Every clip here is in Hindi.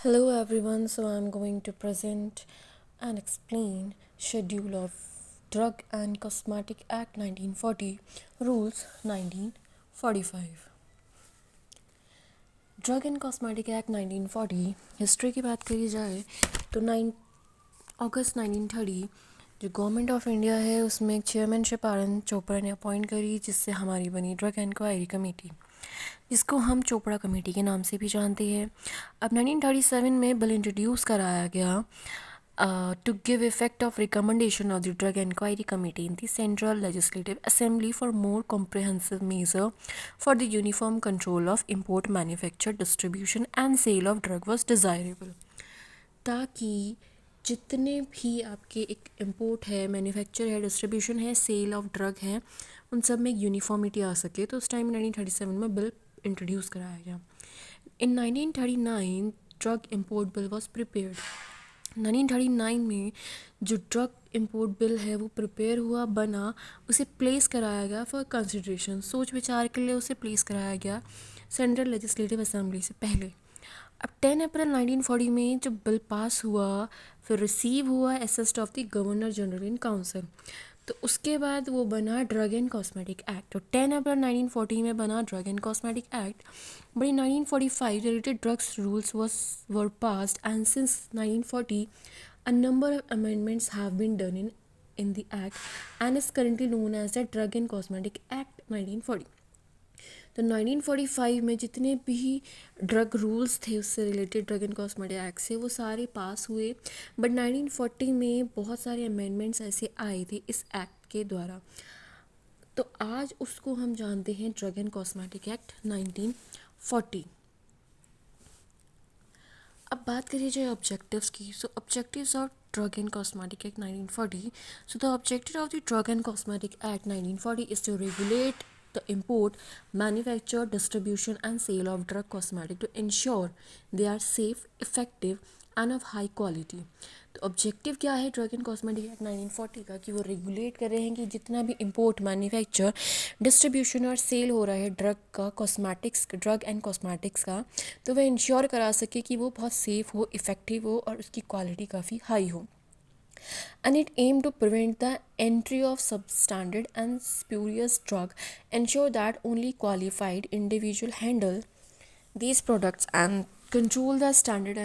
Hello everyone, so I'm going to present and explain Schedule of Drug and Cosmetic Act 1940 Rules 1945। Drug and cosmetic act 1940 history की बात करी जाए तो 9 अगस्त 1930 जो गवर्नमेंट ऑफ इंडिया है उसमें एक चेयरमैनशिप आर.एन. चोपड़ा ने अपॉइंट करी, जिससे हमारी बनी ड्रग इंक्वायरी कमेटी, जिसको हम चोपड़ा कमेटी के नाम से भी जानते हैं। अब 1937 में बिल इंट्रोड्यूस कराया गया to give effect of recommendation of the Drug Inquiry Committee in the Central Legislative Assembly for more comprehensive measure for the uniform control of import, manufacture, distribution and sale of drug was desirable। ताकि जितने भी आपके एक इम्पोर्ट है, मैन्युफैक्चर है, डिस्ट्रीब्यूशन है, सेल ऑफ ड्रग है, उन सब में एक यूनिफॉर्मिटी आ सके, तो उस टाइम 1937 में बिल इंट्रोड्यूस कराया गया। इन 1939 drug import bill was prepared. 1939 में जो ड्रग इम्पोर्ट बिल है वो प्रिपेयर हुआ, बना, उसे प्लेस कराया गया फॉर कंसिड्रेशन, सोच विचार के लिए उसे प्लेस कराया गया सेंट्रल लेजिस्लेटिव असेंबली से पहले। अब 10 अप्रैल 1940 में जब बिल पास हुआ, फिर रिसीव हुआ assent of the governor general in council, तो उसके बाद वो बना ड्रग एंड कॉस्मेटिक एक्ट। तो 10 अप्रैल 1940 में बना drug and cosmetic act, but in 1945 related drugs rules were passed, and since 1940 a number of amendments have been done in the act and is currently known as the Drug and Cosmetic Act 1940। तो 1945 में जितने भी ड्रग रूल्स थे उससे related, drug and cosmetic act से, वो सारे पास हुए, बट 1940 में बहुत सारे अमेंडमेंट्स ऐसे आए थे इस एक्ट के द्वारा। तो आज उसको हम जानते हैं ड्रग एंड कॉस्मेटिक एक्ट 1940। अब बात करिए जाए ऑब्जेक्टिव्स की। So objectives of drug and cosmetic act 1940। So the objective of the drug and cosmetic act 1940 is to regulate the import, manufacture, distribution and sale of drug cosmetic to ensure they are safe, effective and of high quality। तो ऑब्जेक्टिव क्या है ड्रग एंड कॉस्मेटिक एक्ट 1940 का, कि वो रेगुलेट कर रहे हैं कि जितना भी इंपोर्ट, मैन्युफैक्चर, डिस्ट्रीब्यूशन और सेल हो रहा है ड्रग का, कॉस्मेटिक्स, ड्रग एंड कॉस्मेटिक्स का, तो वह इंश्योर करा सके कि वो बहुत सेफ़ हो, इफ़ेक्टिव हो और उसकी क्वालिटी काफ़ी हाई हो। And it aimed to prevent the entry of substandard and spurious drug, ensure that only qualified individual handle these products and control the standard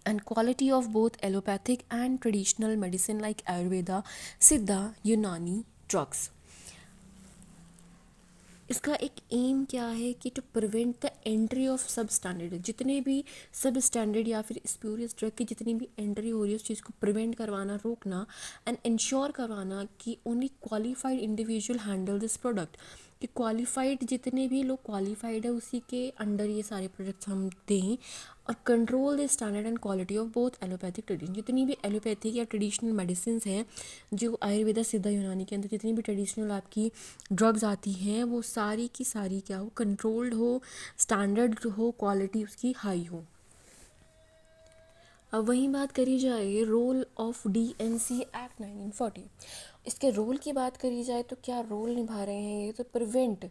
and quality of both allopathic and traditional medicine like Ayurveda, Siddha, Unani drugs। इसका एक एम क्या है कि to prevent the entry of substandard, जितने भी सब स्टैंडर्ड या फिर स्प्यूरियस ड्रग की जितनी भी एंट्री हो रही है उस चीज़ को प्रिवेंट करवाना, रोकना, एंड इंश्योर करवाना कि only qualified individual handle this product, कि क्वालिफाइड जितने भी लोग क्वालिफाइड है उसी के अंडर ये सारे प्रोडक्ट्स हम दें, और control the standard and quality of both allopathic tradition, जितनी भी एलोपैथिक या ट्रेडिशनल मेडिसिन हैं, जो आयुर्वेदा, सिद्धा, यूनानी के अंदर जितनी भी ट्रेडिशनल आपकी ड्रग्स आती हैं, वो सारी की सारी क्या हो, कंट्रोल्ड हो, स्टैंडर्ड हो, क्वालिटी उसकी हाई हो। अब वहीं बात करी जाए रोल ऑफ DNC एक्ट 1940। इसके रोल की बात करी जाए तो क्या रोल निभा रहे हैं ये, तो प्रिवेंट,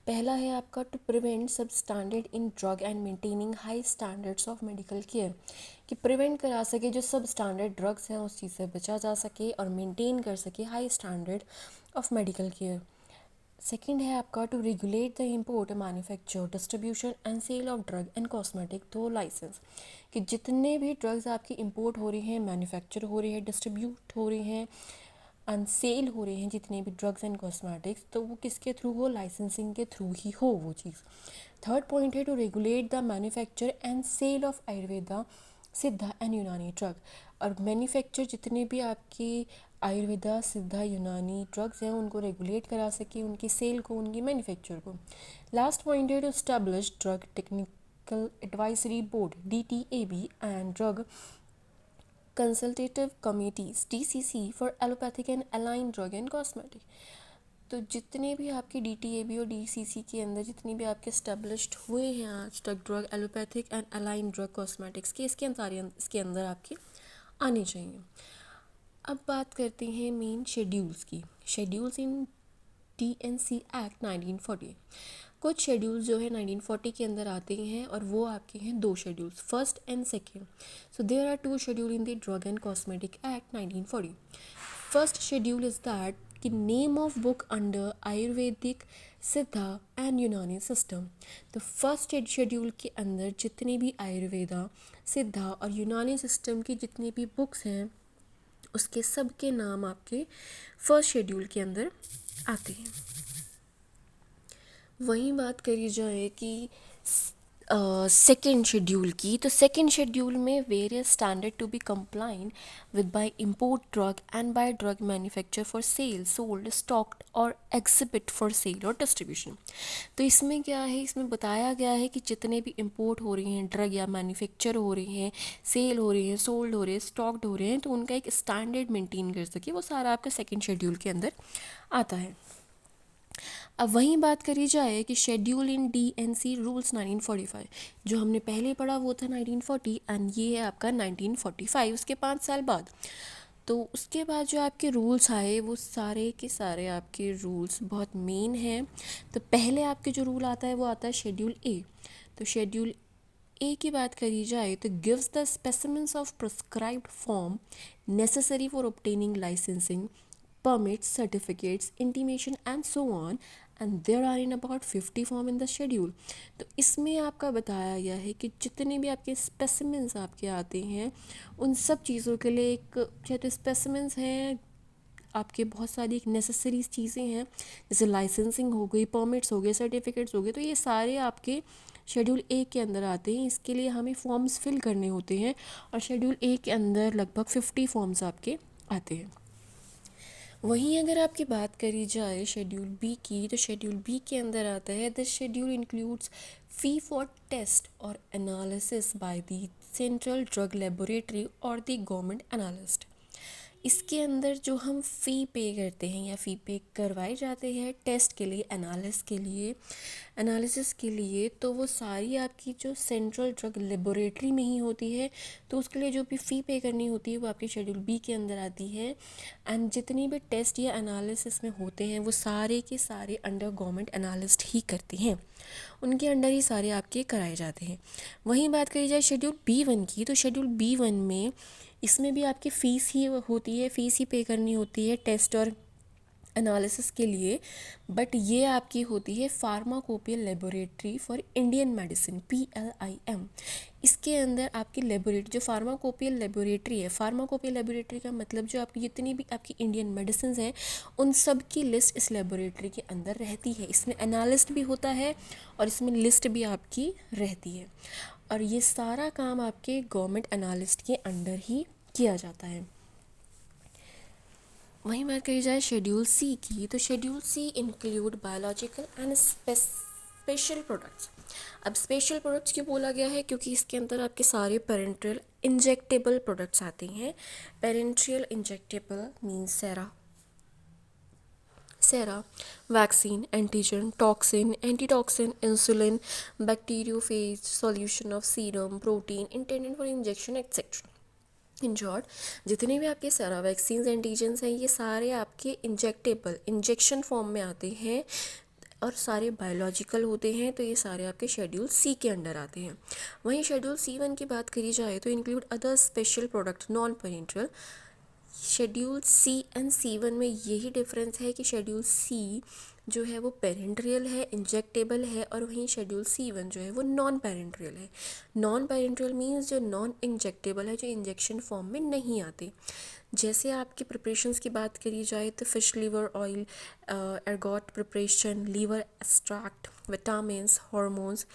पहला है आपका टू प्रिवेंट सब standard in drug and maintaining high standards of medical care, कि प्रिवेंट करा सके जो सब स्टैंडर्ड ड्रग्स हैं उस चीज़ से बचा जा सके और मेंटेन कर सके high standard of medical care. Second है आपका to regulate the import, manufacture, distribution and sale of drug and cosmetic through licence, कि जितने भी ड्रग्स आपकी इंपोर्ट हो रही हैं, मैन्युफैक्चर हो रही है, डिस्ट्रीब्यूट हो रही हैं एंड सेल हो रही हैं, जितने भी ड्रग्स एंड कॉस्मेटिक्स, तो वो किसके थ्रू हो, लाइसेंसिंग के थ्रू ही हो वो चीज़। थर्ड पॉइंट है to regulate the manufacture and sale of Ayurveda, Siddha and यूनानी ड्रग, और मैन्युफैक्चर जितने भी आपकी आयुर्वेदा, सिद्धा, यूनानी ड्रग्स हैं उनको रेगुलेट करा सके, उनकी सेल को, उनकी मैन्युफैक्चर को। लास्ट पॉइंट है to establish drug technical advisory board DTAB and drug consultative committees DCC for allopathic and allied drug and cosmetic. तो जितने भी आपकी DTAB और DCC के अंदर जितनी भी आपके स्टैब्लिश्ड हुए हैं आज तक drug, allopathic and allied drug cosmetics के, इसके अंदर आपके आने चाहिए। अब बात करते हैं मेन शेड्यूल्स की। शेड्यूल्स इन DNC एक्ट 1940। कुछ शेड्यूल जो है 1940 के अंदर आते हैं और वो आपके हैं दो schedules, first and second. So there are two schedule in the drug and cosmetic act 1940. First schedule is that कि name of book under Ayurvedic, Siddha and यूनानी सिस्टम. तो फर्स्ट शेड्यूल के अंदर जितने भी आयुर्वेदा, सिद्धा और यूनानी सिस्टम की जितनी भी बुक्स हैं उसके सब के नाम आपके फर्स्ट शेड्यूल के अंदर आते हैं. वहीं बात करी जाए कि सेकेंड शेड्यूल की, तो सेकेंड शेड्यूल में various standard to be compliant with by import drug and by drug manufacture for sale, sold, stocked और एग्जिबिट फॉर सेल और डिस्ट्रीब्यूशन. तो इसमें क्या है, इसमें बताया गया है कि जितने भी इम्पोर्ट हो रही हैं ड्रग या मैन्युफैक्चर हो रही हैं, सेल हो रही हैं, सोल्ड हो रहे हैं, स्टॉक्ड हो रहे हैं, तो उनका एक स्टैंडर्ड मेंटेन कर सके, वो सारा आपका सेकेंड शेड्यूल के अंदर आता है. अब वहीं बात करी जाए कि शेड्यूल इन DNC रूल्स 1945, जो हमने पहले पढ़ा वो था 1940 एंड ये है आपका 1945, उसके 5 साल बाद. तो उसके बाद जो आपके रूल्स आए वो सारे के सारे आपके रूल्स बहुत मेन हैं. तो पहले आपके जो रूल आता है वो आता है शेड्यूल ए. तो शेड्यूल ए की बात करी जाए तो gives the specimens of prescribed form necessary for obtaining licensing, permits, certificates, intimation and so on, and there are in about 50 form in the schedule. तो इसमें आपका बताया गया है कि जितने भी आपके स्पेसिमेंस आपके आते हैं उन सब चीज़ों के लिए एक, चाहे तो स्पेसिमेंस हैं आपके, बहुत सारी एक नेसेसरी चीज़ें हैं जैसे लाइसेंसिंग हो गई, परमिट्स हो गए, सर्टिफिकेट्स हो गए, तो ये सारे आपके शेड्यूल ए के अंदर आते हैं. इसके लिए हमें फॉर्म्स फिल करने होते हैं और शेड्यूल ए के अंदर लगभग 50 फॉर्म्स आपके आते हैं. वहीं अगर आपकी बात करी जाए शेड्यूल बी की, तो शेड्यूल बी के अंदर आता है the schedule includes fee for test और analysis by the central drug laboratory और द गवर्नमेंट एनालिस्ट. इसके अंदर जो हम फ़ी पे करते हैं या फ़ी पे करवाए जाते हैं टेस्ट के लिए, एनालिसिस के लिए, तो वो सारी आपकी जो सेंट्रल ड्रग लेबोरेटरी में ही होती है. तो उसके लिए जो भी फ़ी पे करनी होती है वो आपकी शेड्यूल बी के अंदर आती है. एंड जितनी भी टेस्ट या एनालिसिस में होते हैं वो सारे के सारे अंडर गवर्नमेंट एनालिस्ट ही करते हैं, उनके अंडर ही सारे आपके कराए जाते हैं. वहीं बात करी जाए शेड्यूल B1 की, तो शेड्यूल B1 में इसमें भी आपकी फ़ीस ही होती है, फ़ीस ही पे करनी होती है टेस्ट और एनालिसिस के लिए. बट ये आपकी होती है pharmacopoeial laboratory for Indian medicine, PLIM. इसके अंदर आपकी लेबोरेटरी, जो फार्माकोपियल लेबोरेटरी है, फार्माकोपियल लेबोरेटरी का मतलब जो आपकी जितनी भी आपकी इंडियन मेडिसिन हैं उन सब की लिस्ट इस लेबोरेटरी के अंदर रहती है. इसमें एनालिस्ट भी होता है और इसमें लिस्ट भी आपकी रहती है और ये सारा काम आपके गवर्नमेंट एनालिस्ट के अंडर ही किया जाता है. वहीं बात करी जाए शेड्यूल सी की, तो schedule C include biological and special products. अब स्पेशल प्रोडक्ट्स क्यों बोला गया है, क्योंकि इसके अंदर आपके सारे पेरेंट्रियल इंजेक्टेबल प्रोडक्ट्स आते हैं. Parenteral injectable means sera, vaccine, antigen, toxin, antitoxin, insulin, bacteriophage, solution of serum, protein intended for injection etcetera. In short जितने भी आपके सारा वैक्सीन एंटीजन्स हैं ये सारे आपके इंजेक्टेबल, इंजेक्शन फॉर्म में आते हैं और सारे बायोलॉजिकल होते हैं. तो ये सारे आपके शेड्यूल सी के अंडर आते हैं. वहीं शेड्यूल C1 की बात करी जाए तो include other special product non parenteral. Schedule C and C1 में यही डिफरेंस है कि शेड्यूल C जो है वो पेरेंट्रियल है, इंजेक्टेबल है, और वहीं शेड्यूल C1 जो है वो नॉन पेरेंट्रियल है. नॉन पेरेंट्रियल मीन्स जो नॉन इंजेक्टेबल है, जो इंजेक्शन फॉर्म में नहीं आते. जैसे आपकी प्रिपरेशंस की बात करी जाए तो fish liver oil, ergot preparation, liver extract, vitamins, hormones,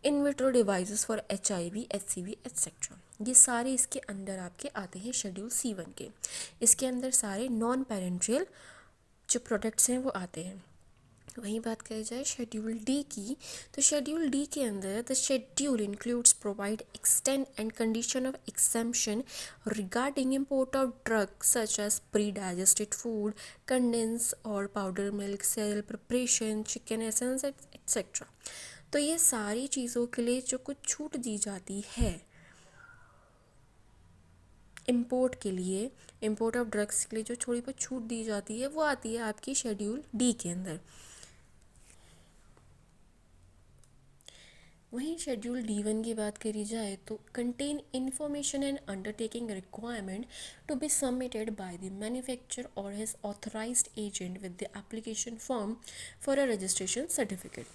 in vitro devices for HIV, HCV etcetera, ये सारे इसके अंदर आपके आते हैं शेड्यूल C1 के. इसके अंदर सारे नॉन पेरेंट्रियल जो प्रोडक्ट्स हैं वो आते हैं. वहीं बात करी जाए शेड्यूल डी की, तो शेड्यूल डी के अंदर the schedule includes provide extend and condition of exemption regarding import of drug such as pre digested food, condense और powder milk, sale preparation, chicken essence etcetera. तो ये सारी चीज़ों के लिए जो कुछ छूट दी जाती है इम्पोर्ट के लिए, इम्पोर्ट ऑफ ड्रग्स के लिए जो थोड़ी बहुत छूट दी जाती है वो आती है आपकी शेड्यूल डी के अंदर. वहीं शेड्यूल D1 की बात करी जाए तो contain information and undertaking requirement to be submitted by the manufacturer और his authorised agent with the application form for a registration certificate.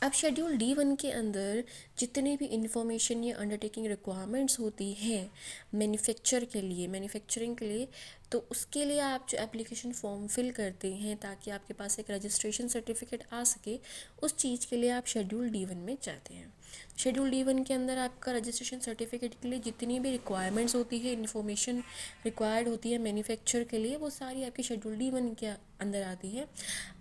अब शेड्यूल D1 के अंदर जितनी भी इंफॉर्मेशन या अंडरटेकिंग रिक्वायरमेंट्स होती हैं मैन्युफैक्चरिंग के लिए, तो उसके लिए आप जो एप्लीकेशन फॉर्म फिल करते हैं ताकि आपके पास एक रजिस्ट्रेशन सर्टिफिकेट आ सके, उस चीज़ के लिए आप शेड्यूल D1 में जाते हैं। शेड्यूल D1 के अंदर आपका रजिस्ट्रेशन सर्टिफिकेट के लिए जितनी भी रिक्वायरमेंट्स होती है, इन्फॉर्मेशन रिक्वायर्ड होती है मैन्युफैक्चर के लिए, वो सारी आपकी शेड्यूल D1 के अंदर आती है।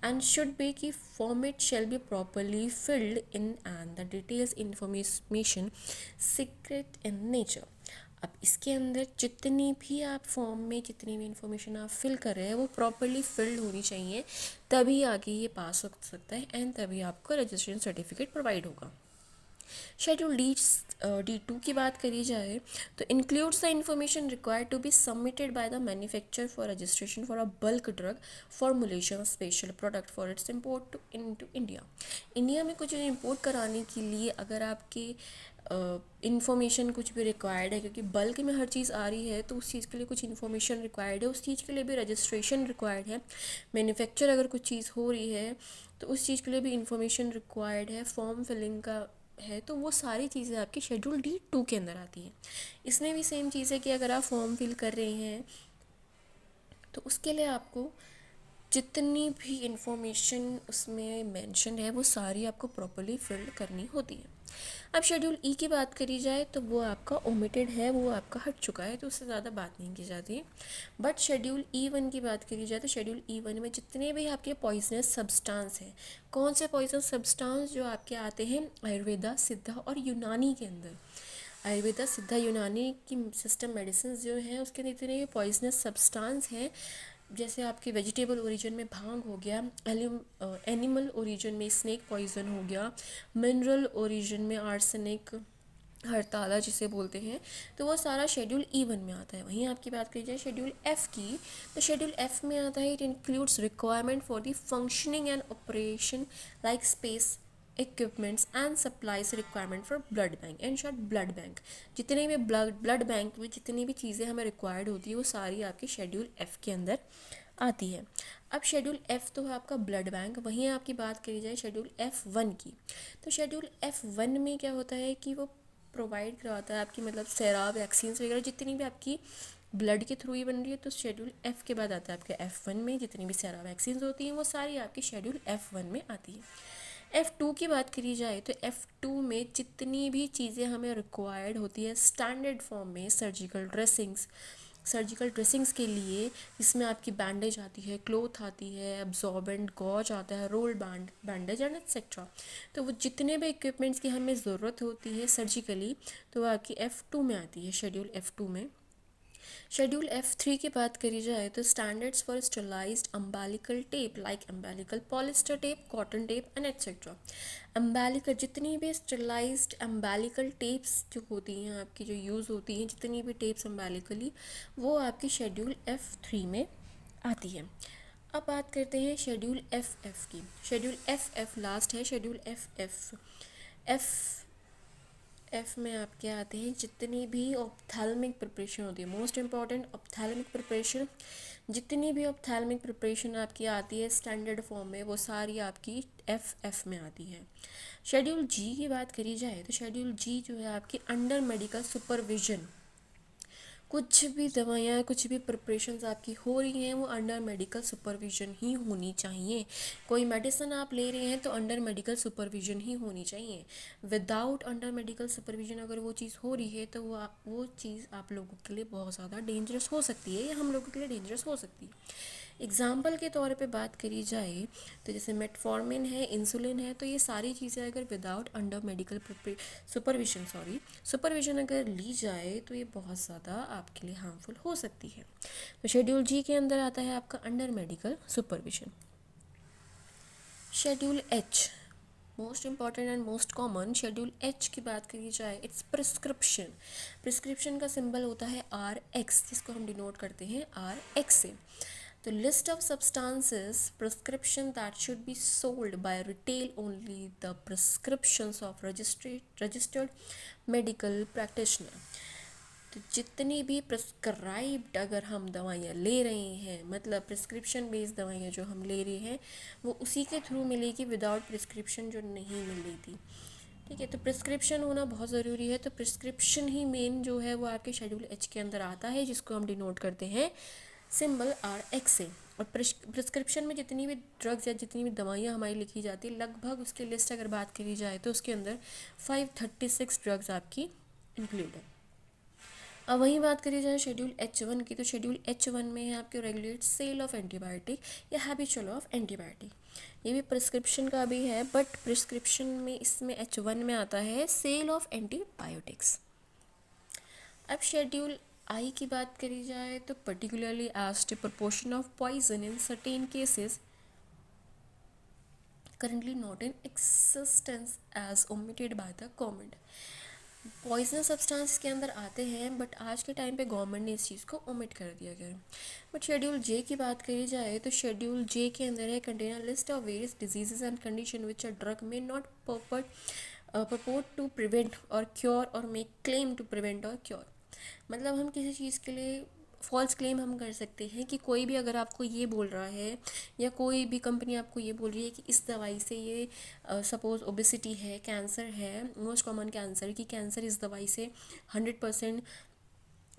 एंड शुड बी की format shall be properly filled in and the details information secret in nature. अब इसके अंदर जितनी भी आप फॉर्म में जितनी भी इंफॉर्मेशन आप फिल कर रहे हैं वो प्रॉपरली फिल्ड होनी चाहिए, तभी आगे ये पास हो सकता है एंड तभी आपको रजिस्ट्रेशन सर्टिफिकेट प्रोवाइड होगा। शेड्यूल D2 की बात करी जाए तो includes the information required to be submitted by the manufacturer for registration for a bulk drug formulation of special product for its import into India. India में कुछ इम्पोर्ट कराने के लिए अगर आपके इंफॉर्मेशन कुछ भी रिक्वायर्ड है, क्योंकि बल्क में हर चीज़ आ रही है तो उस चीज़ के लिए कुछ इन्फॉर्मेशन रिक्वायर्ड है, उस चीज़ के लिए भी रजिस्ट्रेशन रिक्वायर्ड है। मैन्युफैक्चर अगर कुछ चीज़ हो रही है तो उस चीज़ के लिए भी इंफॉर्मेशन रिक्वायर्ड है, फॉर्म फिलिंग का है, तो वो सारी चीज़ें आपकी शेड्यूल D2 के अंदर आती हैं। इसमें भी सेम चीज़ है कि अगर आप फॉर्म फिल कर रहे हैं तो उसके लिए आपको जितनी भी इंफॉर्मेशन उसमें मेंशन है वो सारी आपको प्रॉपरली फिल करनी होती है। अब शेड्यूल E की बात करी जाए तो वो आपका ओमिटेड है, वो आपका हट चुका है, तो उससे ज़्यादा बात नहीं की जाती। बट शेड्यूल E1 की बात करी जाए तो शेड्यूल E1 में जितने भी आपके पॉइजनस सब्सटेंस हैं, कौन से पॉइजनस सब्सटेंस जो आपके आते हैं आयुर्वेदा, सिद्धा और यूनानी के अंदर। आयुर्वेदा, सिद्धा, यूनानी की सिस्टम मेडिसिन जो हैं उसके अंदर इतने भी पॉइजनस सब्सटेंस हैं, जैसे आपके वेजिटेबल ओरिजिन में भांग हो गया, एनिमल ओरिजिन में स्नेक पॉइजन हो गया, मिनरल ओरिजिन में आर्सेनिक, हरताला जिसे बोलते हैं, तो वो सारा शेड्यूल E1 में आता है। वहीं आपकी बात करी जाए शेड्यूल F की, तो शेड्यूल F में आता है it includes requirement for the functioning and operation like space equipments and supplies requirement for blood bank, in short blood bank. जितने भी ब्लड बैंक में जितनी भी चीज़ें हमें रिक्वायर्ड होती है वो सारी आपकी शेड्यूल F के अंदर आती है। अब शेड्यूल F तो है आपका ब्लड बैंक। वहीं आपकी बात करी जाए शेड्यूल F1 की, तो शेड्यूल F1 में क्या होता है कि वो प्रोवाइड करवाता है आपकी मतलब सेराब, वैक्सीन्स वगैरह जितनी भी आपकी ब्लड के थ्रू ही बन रही है, तो शेड्यूल F के बाद आता है आपके F1 में जितनी भी सेरा वैक्सीन्स होती हैं वो सारी आपकी शेड्यूल F1 में आती है। F2 की बात करी जाए तो F2 में जितनी भी चीज़ें हमें रिक्वायर्ड होती है स्टैंडर्ड फॉर्म में, सर्जिकल ड्रेसिंग्स के लिए, इसमें आपकी बैंडेज आती है, क्लोथ आती है, एब्जॉर्बेंट गॉज आता है, रोल बैंडेज एंड एक्सेट्रा। तो वो जितने भी इक्विपमेंट्स की हमें ज़रूरत होती है सर्जिकली, तो वो आपकी F2 में आती है, शेड्यूल F2 में। शेड्यूल F3 की बात करी जाए तो standards for sterilised umbilical tape like umbilical polyester tape, cotton tape and etcetera. Umbilical जितनी भी स्टरलाइज्ड अम्बेलिकल टेप्स जो होती हैं आपकी, जो यूज़ होती हैं, जितनी भी टेप्स अम्बेलिकली, वो आपकी शेड्यूल F3 में आती है। अब बात करते हैं शेड्यूल FF की। शेड्यूल FF लास्ट है। शेड्यूल एफ एफ में आपके आते हैं जितनी भी ऑप्थेल्मिक प्रिपरेशन होती है, मोस्ट इम्पॉर्टेंट ऑप्थेल्मिक प्रिपरेशन, जितनी भी ऑप्थेल्मिक प्रिपरेशन आपकी आती है स्टैंडर्ड फॉर्म में वो सारी आपकी एफ में आती है। शेड्यूल जी की बात करी जाए तो शेड्यूल जी जो है आपकी अंडर मेडिकल सुपरविजन, कुछ भी दवाइयाँ, कुछ भी प्रिपरेशंस आपकी हो रही हैं वो अंडर मेडिकल सुपरविजन ही होनी चाहिए। कोई मेडिसिन आप ले रहे हैं तो अंडर मेडिकल सुपरविजन ही होनी चाहिए। विदाउट अंडर मेडिकल सुपरविजन अगर वो चीज़ हो रही है तो वो चीज़ आप लोगों के लिए बहुत ज़्यादा डेंजरस हो सकती है या हम लोगों के लिए डेंजरस हो सकती है। एग्ज़ाम्पल के तौर पे बात करी जाए तो जैसे मेटफॉर्मिन है, इंसुलिन है, तो ये सारी चीज़ें अगर विदाउट अंडर मेडिकल सुपरविजन अगर ली जाए तो ये बहुत ज़्यादा आपके लिए हार्मफुल हो सकती है। तो शेड्यूल जी के अंदर आता है आपका under medical supervision. Schedule H, most important and most common. Schedule H की बात करी जाए इट्स प्रिस्क्रिप्शन का सिंबल होता है RX, जिसको हम डिनोट करते हैं RX से। तो list of substances prescription that should be sold by retail only the prescriptions of registered medical practitioner. तो जितनी भी प्रिस्क्राइब्ड अगर हम दवाइयाँ ले रहे हैं, मतलब प्रिस्क्रिप्शन बेस्ड दवाइयाँ जो हम ले रहे हैं वो उसी के थ्रू मिलेगी, विदाउट प्रिस्क्रिप्शन जो नहीं मिल रही थी। ठीक है, तो प्रिस्क्रिप्शन होना बहुत ज़रूरी है। तो प्रिस्क्रिप्शन ही मेन जो है वो आपके शेड्यूल एच के अंदर आता है, जिसको हम डिनोट करते हैं सिंबल RX से। और प्रिस्क्रिप्शन में जितनी भी ड्रग्स या जितनी भी दवाइयाँ हमारी लिखी जाती है, लगभग उसकी लिस्ट अगर बात करी जाए तो उसके अंदर 536 ड्रग्स आपकी इंक्लूड है। अब वहीं बात करी जाए शेड्यूल H1 की, तो शेड्यूल H1 में है आपके रेगुलेट सेल ऑफ एंटीबायोटिक या हैबिचुअल ऑफ एंटीबायोटिक। ये भी प्रिस्क्रिप्शन का भी है, बट प्रिस्क्रिप्शन में इसमें H1 में आता है सेल ऑफ एंटीबायोटिक्स। अब शेड्यूल I की बात करी जाए तो particularly as to proportion of poison in certain cases currently not in existence as omitted by the government। Poisonous substance के अंदर आते हैं, बट आज के टाइम पे गवर्नमेंट ने इस चीज़ को ओमिट कर दिया गया है। बट शेड्यूल जे की बात करी जाए तो शेड्यूल जे के अंदर है contain list of various diseases and condition which a drug में नॉट purport टू प्रिवेंट और क्योर और मेक क्लेम टू प्रिवेंट और क्योर। मतलब हम किसी चीज़ के लिए फॉल्स क्लेम हम कर सकते हैं कि कोई भी अगर आपको ये बोल रहा है या कोई भी कंपनी आपको ये बोल रही है कि इस दवाई से ये सपोज ओबेसिटी है, कैंसर है, मोस्ट कॉमन कैंसर, कि कैंसर इस दवाई से 100%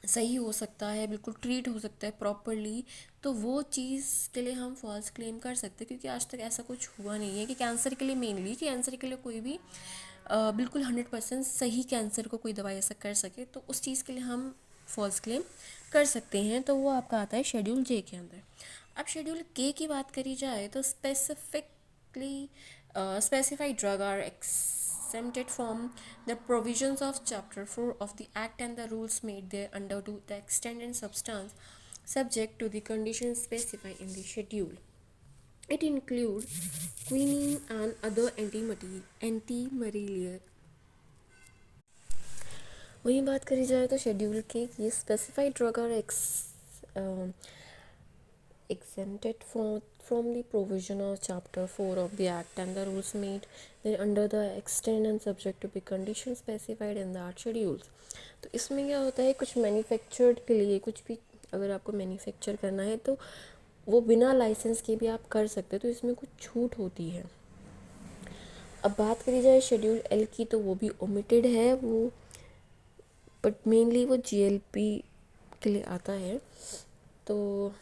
सही हो सकता है, बिल्कुल ट्रीट हो सकता है प्रॉपरली, तो वो चीज़ के लिए हम फॉल्स क्लेम कर सकते हैं। क्योंकि आज तक ऐसा कुछ हुआ नहीं है कि कैंसर के लिए, मेनली कैंसर के लिए कोई भी बिल्कुल 100% सही कैंसर को कोई दवाई ऐसा कर सके, तो उस चीज़ के लिए हम फॉल्स क्लेम कर सकते हैं। तो वो आपका आता है शेड्यूल जे के अंदर। अब शेड्यूल के की बात करी जाए तो specifically specified drug are exempted from the provisions of Chapter 4 of the Act and the rules made thereunder to the extent and substance subject to the conditions specified in the schedule. It includes quinine and other antimalarial। वहीं बात करी जाए तो शेड्यूल के ये specified drug are exempted from the provision of Chapter 4 of the Act and the rules made under the extent and subject to be conditions specified in that schedules। तो इसमें क्या होता है, कुछ मैन्युफैक्चर्ड के लिए कुछ भी अगर आपको मैन्युफैक्चर करना है तो वो बिना लाइसेंस के भी आप कर सकते हो, तो इसमें कुछ छूट होती है। अब बात करी जाए शेड्यूल एल की, तो वो भी ओमिटेड है वो, बट मेनली वो GLP के लिए आता है, तो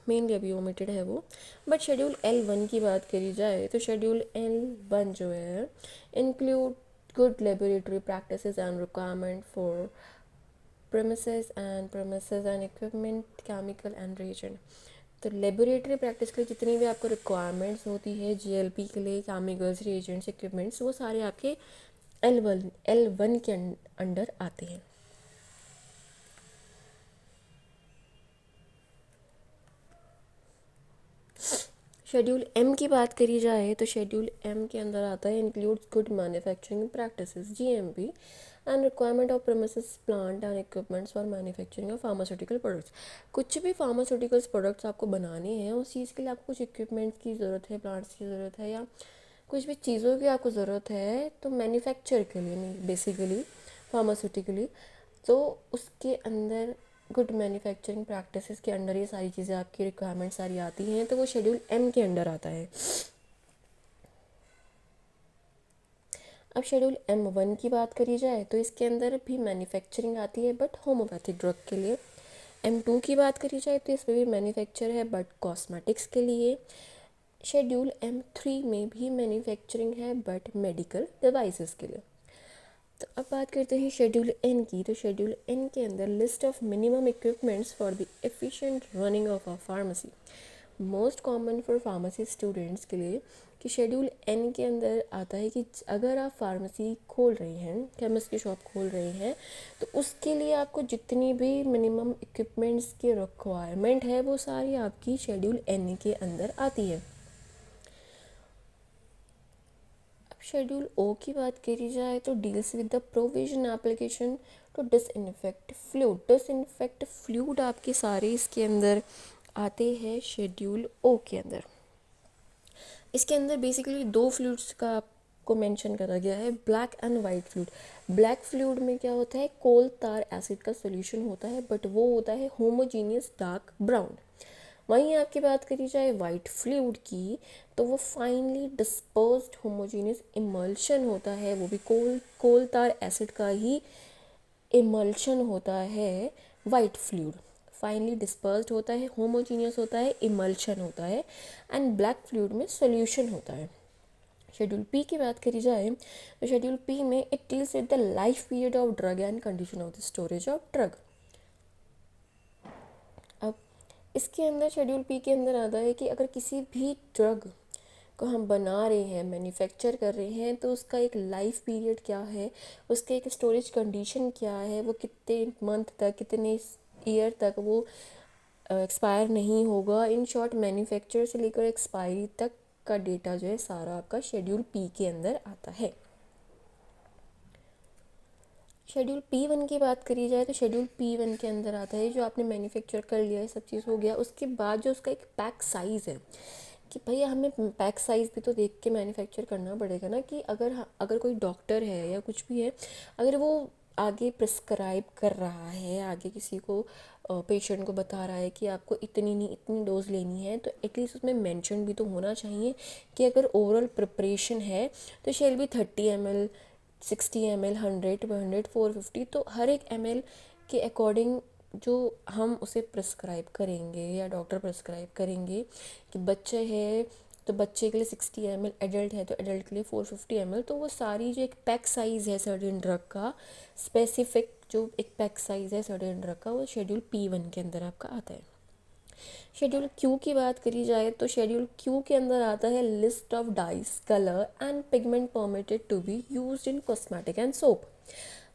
मेनली अभी ओमिटेड है वो। बट शेड्यूल L1 की बात करी जाए तो शेड्यूल L1 जो है include good laboratory practices and requirement for premises and equipment, chemical and reagent। तो लेबोरेटरी प्रैक्टिस के लिए जितनी भी आपको रिक्वायरमेंट्स होती है GLP के लिए, केमिकल्स, रिएजेंट्स, इक्विपमेंट्स, वो सारे आपके L1 के अंडर आते हैं। शेड्यूल M की बात करी जाए तो शेड्यूल M के अंदर आता है includes good manufacturing practices GMP and requirement of premises plant and equipments for manufacturing of pharmaceutical products. कुछ भी फार्मास्यूटिकल्स प्रोडक्ट्स आपको बनाने हैं, उस चीज़ के लिए आपको कुछ इक्विपमेंट्स की ज़रूरत है, प्लांट्स की ज़रूरत है, या कुछ भी चीज़ों की आपको ज़रूरत है, तो मैन्युफैक्चर के लिए बेसिकली फार्मास्यूटिकली, तो उसके अंदर गुड मैन्युफैक्चरिंग प्रैक्टिसेस के अंडर ये सारी चीज़ें आपकी रिक्वायरमेंट सारी आती हैं, तो वो शेड्यूल M के अंडर आता है। अब शेड्यूल M1 की बात करी जाए तो इसके अंदर भी मैन्युफैक्चरिंग आती है, बट होम्योपैथिक ड्रग के लिए। M2 की बात करी जाए तो इसमें भी मैन्युफैक्चर है, बट कॉस्मेटिक्स के लिए। शेड्यूल M3 में भी मैन्युफैक्चरिंग है, बट मेडिकल डिवाइसेस के लिए। तो अब बात करते हैं शेड्यूल N की। तो शेड्यूल N के अंदर list of minimum equipments for the efficient running of a pharmacy, most common for pharmacy students के लिए, कि शेड्यूल N के अंदर आता है कि अगर आप फार्मेसी खोल रहे हैं, केमिस्ट की शॉप खोल रहे हैं, तो उसके लिए आपको जितनी भी मिनिमम इक्विपमेंट्स की रिक्वायरमेंट है वो सारी आपकी शेड्यूल N के अंदर आती है। शेड्यूल O की बात करी जाए तो deals with the provision application to disinfect fluid. Disinfect fluid आपके सारे इसके अंदर आते हैं शेड्यूल ओ के अंदर। इसके अंदर बेसिकली दो फ्लूइड्स का आपको मेंशन करा गया है, black and white fluid. Black fluid में क्या होता है, कोल तार एसिड का सोल्यूशन होता है, बट वो होता है होमोजीनियस डार्क ब्राउन। वहीं आपकी बात करी जाए वाइट फ्लूइड की, तो वो फाइनली डिस्पर्स्ड होमोजीनियस इमल्शन होता है, वो भी कोल तार एसिड का ही इमल्शन होता है। वाइट फ्लूइड फाइनली डिस्पर्स्ड होता है, होमोजीनियस होता है, इमल्शन होता है, एंड ब्लैक फ्लूइड में सोल्यूशन होता है। शेड्यूल पी की बात करी जाए तो शेड्यूल पी में it deals with the life period of drug and condition of the storage of drug. अब इसके अंदर शेड्यूल पी के अंदर आता है कि अगर किसी भी ड्रग को हम बना रहे हैं, मैन्युफैक्चर कर रहे हैं, तो उसका एक लाइफ पीरियड क्या है, उसके एक स्टोरेज कंडीशन क्या है, वो कितने मंथ तक, कितने ईयर तक वो एक्सपायर नहीं होगा। इन शॉर्ट मैन्युफैक्चर से लेकर एक्सपायरी तक का डेटा जो है सारा आपका शेड्यूल पी के अंदर आता है। शेड्यूल P1 की बात करी जाए तो शेड्यूल P1 के अंदर आता है जो आपने मैन्युफैक्चर कर लिया है, सब चीज़ हो गया, उसके बाद जो उसका एक पैक साइज़ है कि भैया हमें पैक साइज़ भी तो देख के मैन्युफैक्चर करना पड़ेगा ना, कि अगर कोई डॉक्टर है या कुछ भी है, अगर वो आगे प्रिस्क्राइब कर रहा है, आगे किसी को पेशेंट को बता रहा है कि आपको इतनी नहीं इतनी डोज लेनी है, तो एटलीस्ट उसमें मेंशन भी तो होना चाहिए कि अगर ओवरऑल प्रिपरेशन है तो शेल बी 30 ml, 60 ml, 100, 200, 450, तो हर एक ml के अकॉर्डिंग जो हम उसे प्रिस्क्राइब करेंगे या डॉक्टर प्रिस्क्राइब करेंगे कि बच्चे है तो बच्चे के लिए 60 ml, एडल्ट है तो एडल्ट के लिए 450 ml, तो वो सारी जो एक पैक साइज़ है सर्टेन ड्रग का, स्पेसिफिक जो एक पैक साइज़ है सर्टेन ड्रग का, वो शेड्यूल P1 के अंदर आपका आता है। शेड्यूल क्यू की बात करी जाए तो शेड्यूल क्यू के अंदर आता है list of dyes, colour and pigment permitted to be used in cosmetic and soap.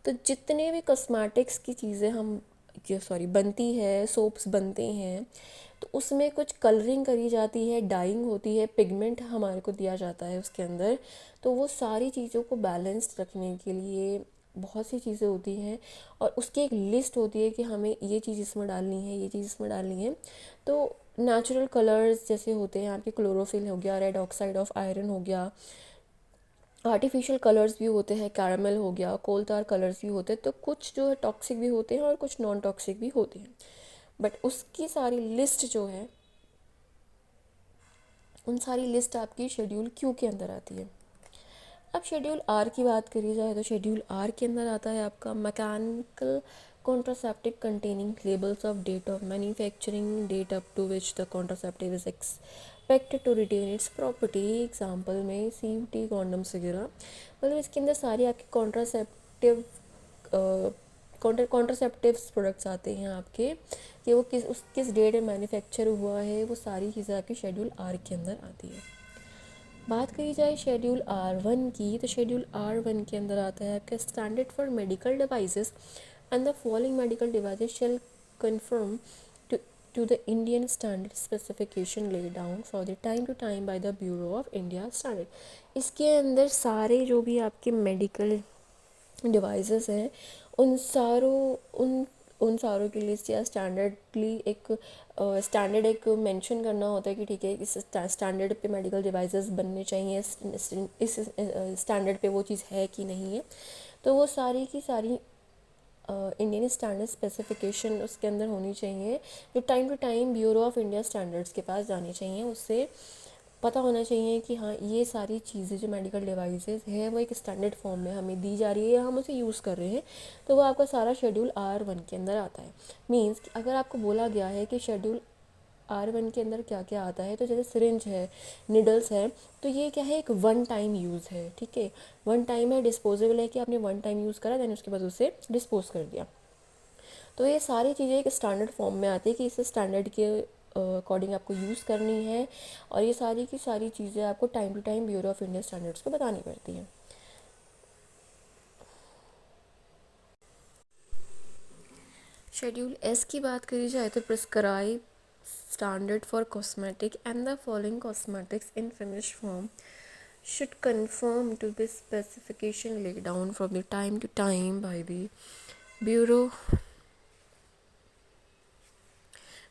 तो जितने भी कॉस्मेटिक्स की चीज़ें हम बनती है, सोप्स बनते हैं, तो उसमें कुछ कलरिंग करी जाती है, डाइंग होती है, पिगमेंट हमारे को दिया जाता है उसके अंदर, तो वो सारी चीज़ों को बैलेंस्ड रखने के लिए बहुत सी चीज़ें होती हैं और उसकी एक लिस्ट होती है कि हमें ये चीज़ इसमें डालनी है, ये चीज़ इसमें डालनी है। तो नेचुरल कलर्स जैसे होते हैं आपके, क्लोरोफिल हो गया, रेड ऑक्साइड ऑफ आयरन हो गया, आर्टिफिशियल कलर्स भी होते हैं, कैरामल हो गया, कोल तार कलर्स भी होते हैं, तो कुछ जो है टॉक्सिक भी होते हैं और कुछ नॉन टॉक्सिक भी होते हैं, बट उसकी सारी लिस्ट जो है, उन सारी लिस्ट आपकी शेड्यूल क्यू के अंदर आती है। अब शेड्यूल आर की बात करी जाए तो शेड्यूल आर के अंदर आता है आपका mechanical contraceptive containing labels of date of manufacturing, date up to which the contraceptive is expected to retain its property. Example में CUT, कॉन्डम्स वगैरह, मतलब इसके अंदर सारी आपकी कॉन्ट्रासेप्टिव्स प्रोडक्ट्स आते हैं आपके, कि वो किस डेट में मैन्युफैक्चर हुआ है, वो सारी चीज़ें आपकी शेड्यूल आर के अंदर आती है। बात करी जाए शेड्यूल R1 की, तो शेड्यूल R1 के अंदर आता है आपका standard for medical devices and the following medical devices shall conform to the Indian standard specification laid down for the time to time by the Bureau of India Standard। इसके अंदर सारे जो भी आपके मेडिकल डिवाइसेस हैं उन सारों की लिस्ट या स्टैंडर्डली एक स्टैंडर्ड एक मेंशन करना होता है कि ठीक है इस स्टैंडर्ड पे मेडिकल डिवाइसेस बनने चाहिए, इस स्टैंडर्ड पे वो चीज़ है कि नहीं है, तो वो सारी की सारी इंडियन स्टैंडर्ड स्पेसिफिकेशन उसके अंदर होनी चाहिए, जो time to time bureau of India standards के पास जानी चाहिए। उससे पता होना चाहिए कि हाँ ये सारी चीज़ें जो मेडिकल डिवाइसेस है वो एक स्टैंडर्ड फॉर्म में हमें दी जा रही है या हम उसे यूज़ कर रहे हैं, तो वो आपका सारा शेड्यूल R1 के अंदर आता है। मीन्स कि अगर आपको बोला गया है कि शेड्यूल R1 के अंदर क्या क्या आता है, तो जैसे सिरिंज है, निडल्स है, तो ये क्या है, एक वन टाइम यूज़ है, ठीक है, वन टाइम है, डिस्पोजेबल है कि आपने वन टाइम यूज़ करा दैन उसके बाद उसे डिस्पोज कर दिया। तो ये सारी चीज़ें एक स्टैंडर्ड फॉर्म में आती है कि इस स्टैंडर्ड के अकॉर्डिंग आपको यूज़ करनी है, और ये सारी की सारी चीज़ें आपको time to time bureau of Indian standards को बतानी पड़ती हैं। शेड्यूल एस की बात करी जाए तो prescribe standard for cosmetic and the following cosmetics in finish form should conform to the specification laid down from the time to time by the Bureau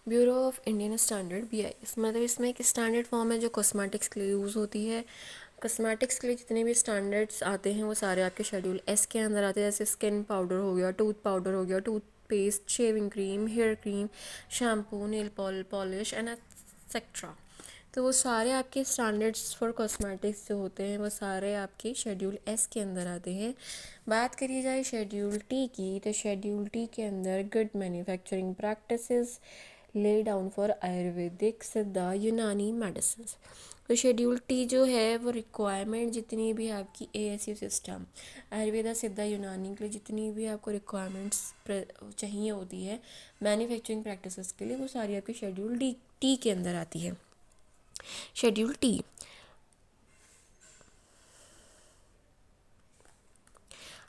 bureau of Indian standard BIS, मतलब इसमें एक स्टैंडर्ड फॉर्म है जो कॉस्मेटिक्स के लिए यूज़ होती है। कॉस्मेटिक्स के लिए जितने भी स्टैंडर्ड्स आते हैं वो सारे आपके शेड्यूल S के अंदर आते हैं, जैसे स्किन पाउडर हो गया, टूथ पाउडर हो गया, toothpaste, shaving cream, hair cream, shampoo, nail polish and etcetera. तो वो सारे आपके स्टैंडर्ड्स फॉर कॉस्मेटिक्स जो होते हैं वो सारे आपके शेड्यूल S के अंदर आते हैं। बात करी जाए शेड्यूल T की, तो शेड्यूल T के अंदर good manufacturing practices lay down for Ayurvedic, सिद्धा, यूनानी मेडिसिन। तो शेड्यूल T जो है वो रिक्वायरमेंट जितनी भी आपकी ASU सिस्टम, आयुर्वेदा, सिद्धा, यूनानी के लिए जितनी भी आपको रिक्वायरमेंट्स चाहिए होती है मैन्युफैक्चरिंग प्रैक्टिसेस के लिए, वो सारी आपकी शेड्यूल T के अंदर आती है। Schedule T।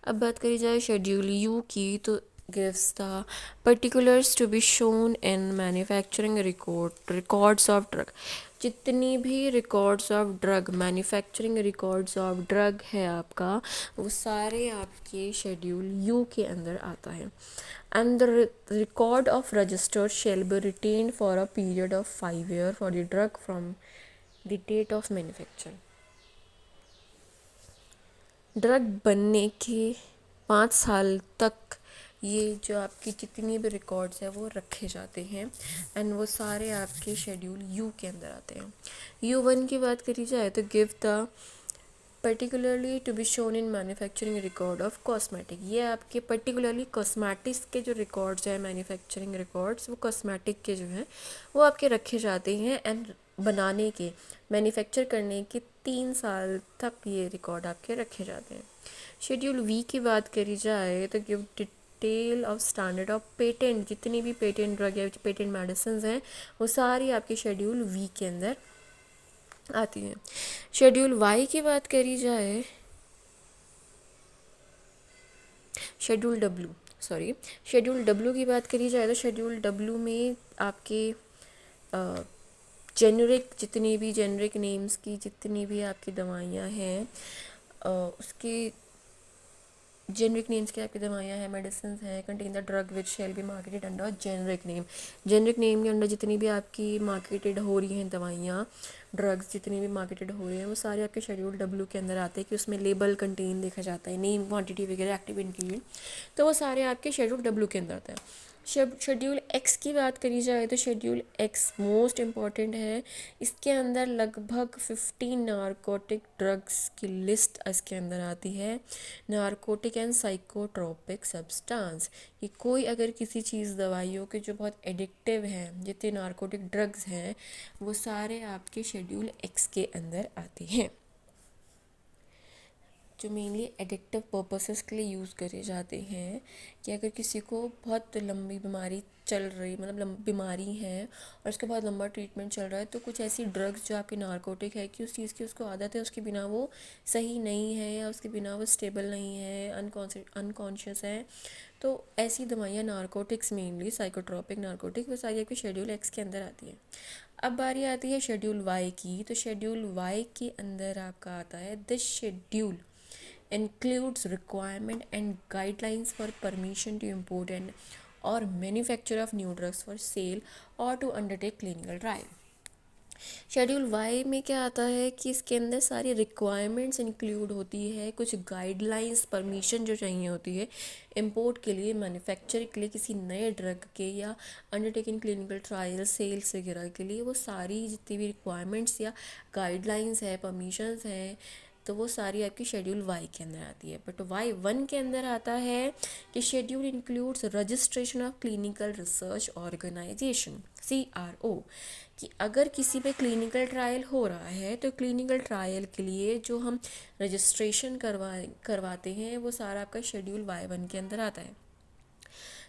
अब बात करी जाए शेड्यूल U की, तो gives the particulars to be shown in manufacturing records of drug। जितनी भी records of drug, manufacturing records of drug है आपका, वो सारे आपके शेड्यूल U के अंदर आता है। And the record of register shall be retained for a period of 5 years for the drug from the date of manufacture. Drug बनने के 5 साल तक ये जो आपकी जितनी भी रिकॉर्ड्स है वो रखे जाते हैं, एंड वो सारे आपके शेड्यूल U के अंदर आते हैं। U1 की बात करी जाए तो give the particularly to be shown in manufacturing record of cosmetic. ये आपके पर्टिकुलरली कॉस्मेटिक्स के जो रिकॉर्ड्स हैं, मैन्युफैक्चरिंग रिकॉर्ड्स, वो कॉस्मेटिक के जो हैं वो आपके रखे जाते हैं, एंड बनाने के, मैन्युफैक्चर करने के 3 साल तक ये रिकॉर्ड आपके रखे जाते हैं। शेड्यूल V की बात करी जाए तो give detail of standard of patent. जितनी भी पेटेंट ड्रग या पेटेंट मेडिसिन हैं वो सारी आपके शेड्यूल V के अंदर आती हैं। शेड्यूल Y की बात करी जाए, शेड्यूल W की बात करी जाए तो शेड्यूल W में आपके जेनरिक, जितनी भी जेनरिक नेम्स की जितनी भी आपकी दवाइयाँ हैं, उसकी जेनरिक नेम्स की आपकी दवाइयाँ हैं, मेडिसिन हैं, contain the drug which shall be marketed under generic name. Generic name के अंडर जितनी भी आपकी मार्केटेड हो रही हैं दवाइयाँ, ड्रग्स जितनी भी मार्केटेड हो रही हैं, वो सारे आपके शेड्यूल W के अंदर आते हैं, कि उसमें लेबल कंटेन देखा जाता है, नेम, क्वांटिटी वगैरह, एक्टिव इंग्रेडिएंट, तो वो सारे आपके शेड्यूल W के अंदर आते हैं। शेड्यूल X की बात करी जाए तो शेड्यूल X मोस्ट इम्पॉर्टेंट है। इसके अंदर लगभग 15 नारकोटिक ड्रग्स की लिस्ट इसके अंदर आती है। नारकोटिक एंड साइकोट्रोपिक सब्सटेंस, कि कोई अगर किसी चीज़, दवाइयों के जो बहुत एडिक्टिव हैं, जितने नारकोटिक ड्रग्स हैं, वो सारे आपके शेड्यूल X के अंदर आते हैं, जो मेनली एडिक्टिव पर्पसेस के लिए यूज़ करे जाते हैं। कि अगर किसी को बहुत लंबी बीमारी चल रही, मतलब बीमारी है और उसका बहुत लंबा ट्रीटमेंट चल रहा है, तो कुछ ऐसी ड्रग्स जो आपके नारकोटिक है कि उस चीज़ की उसको आदत है, उसके बिना वो सही नहीं है, या उसके बिना वो स्टेबल नहीं है, अनकॉन्शियस है, तो ऐसी दवाइयाँ नारकोटिक्स, मेनली साइकोट्रोपिक नारकोटिक, वो सारी आपके शेड्यूल X के अंदर आती है। अब बारी आती है शेड्यूल Y की, तो शेड्यूल Y के अंदर आपका आता है, this schedule includes requirement and guidelines for permission to import and or manufacture of new drugs for sale or to undertake clinical trial। Schedule Y में क्या आता है कि इसके अंदर सारी रिक्वायरमेंट्स इंक्लूड होती है, कुछ गाइडलाइंस, परमिशन जो चाहिए होती है इंपोर्ट के लिए, मैन्युफैक्चर के लिए, किसी नए ड्रग के, या अंडरटेकिंग क्लिनिकल ट्रायल, सेल्स वगैरह के लिए, वो सारी जितनी भी रिक्वायरमेंट्स या गाइडलाइंस है, परमिशंस हैं, तो वो सारी आपकी शेड्यूल Y के अंदर आती है। बट Y1 के अंदर आता है कि schedule includes registration of clinical research organisation, CRO, कि अगर किसी पे क्लिनिकल ट्रायल हो रहा है तो क्लिनिकल ट्रायल के लिए जो हम रजिस्ट्रेशन करवाते हैं, वो सारा आपका शेड्यूल Y1 के अंदर आता है।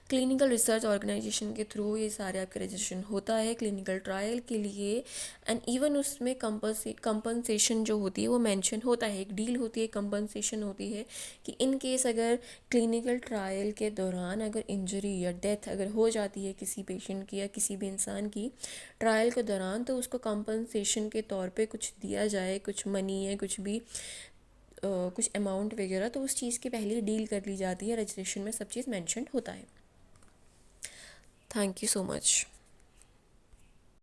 क्लिनिकल रिसर्च ऑर्गेनाइजेशन के थ्रू ये सारे आपके रजिस्ट्रेशन होता है क्लिनिकल ट्रायल के लिए, एंड इवन उसमें कंपनसेशन जो होती है वो मेंशन होता है, एक डील होती है, कंपनसेशन होती है, कि इन केस अगर क्लिनिकल ट्रायल के दौरान अगर इंजरी या डेथ अगर हो जाती है किसी पेशेंट की या किसी भी इंसान की ट्रायल के दौरान, तो उसको कंपनसेशन के तौर पे कुछ दिया जाए, कुछ मनी है, कुछ भी कुछ अमाउंट वगैरह, तो उस चीज़ की पहले डील कर ली जाती है, रजिस्ट्रेशन में सब चीज़ मेंशन होता है। Thank you so much.